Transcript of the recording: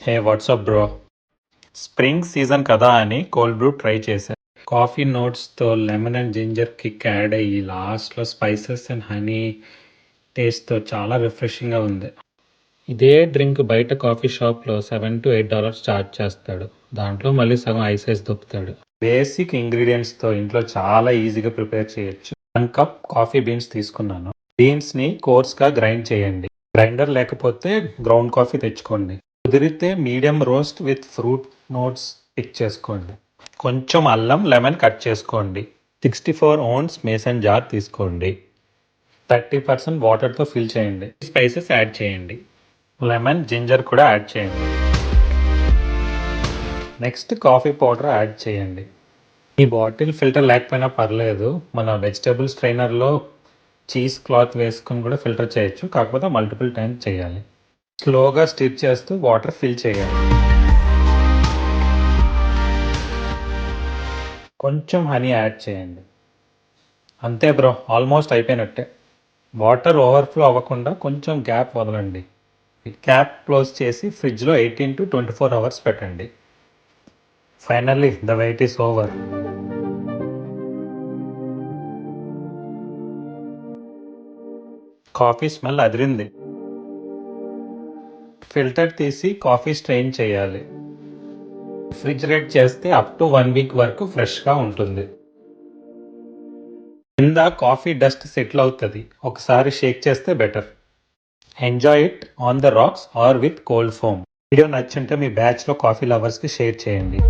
హే WhatsApp bro. Spring season కదా అని cold brew try చేశాను. కాఫీ నోట్స్తో lemon and ginger kick add అయ్యి లాస్ట్లో స్పైసెస్ అండ్ హనీ టేస్ట్తో చాలా రిఫ్రెషింగ్గా ఉంది. ఇదే డ్రింక్ బయట కాఫీ షాప్లో $7 to $8 ఛార్జ్ చేస్తాడు. దాంట్లో మళ్ళీ సగం ఐస్ దొప్పుతాడు. బేసిక్ ఇంగ్రీడియంట్స్తో ఇంట్లో చాలా ఈజీగా ప్రిపేర్ చేయొచ్చు. 1 కప్ కాఫీ బీన్స్ తీసుకున్నాను. బీన్స్ని కోర్స్గా గ్రైండ్ చేయండి. గ్రైండర్ లేకపోతే గ్రౌండ్ కాఫీ తెచ్చుకోండి. కుదిరితే medium roast with fruit notes pick చేసుకోండి. కొంచెం అల్లం లెమన్ కట్ చేసుకోండి. 64 ounce మేసన్ జార్ తీసుకోండి. 30% వాటర్తో ఫిల్ చేయండి. స్పైసెస్ యాడ్ చేయండి. లెమన్ జింజర్ కూడా యాడ్ చేయండి. నెక్స్ట్ కాఫీ పౌడర్ యాడ్ చేయండి. ఈ బాటిల్ ఫిల్టర్ లేకపోయినా పర్లేదు, మన వెజిటబుల్ స్ట్రైనర్లో చీజ్ క్లాత్ వేసుకొని కూడా ఫిల్టర్ చేయొచ్చు, కాకపోతే మల్టిపుల్ టైమ్స్ చేయాలి. స్లోగా స్టిర్ చేస్తూ వాటర్ ఫిల్ చేయాలి. కొంచెం హనీ యాడ్ చేయండి. అంతే బ్రో, ఆల్మోస్ట్ అయిపోయినట్టే. వాటర్ ఓవర్ఫ్లో అవ్వకుండా కొంచెం గ్యాప్ వదలండి. క్యాప్ క్లోజ్ చేసి ఫ్రిడ్జ్లో 18 to 24 hours పెట్టండి. Finally the wait is over. Coffee smell అదిరింది. ఫిల్టర్ తీసి కాఫీ స్ట్రెయిన్ చేయాలి. రిఫ్రిజిరేట్ చేస్తే అప్ టు 1 week వరకు ఫ్రెష్గా ఉంటుంది. కింద కాఫీ డస్ట్ సెటిల్ అవుతుంది, ఒకసారి షేక్ చేస్తే better. Enjoy it on the rocks or with cold foam. Video నచ్చుంటే మీ బ్యాచ్లో కాఫీ లవర్స్కి షేర్ చేయండి.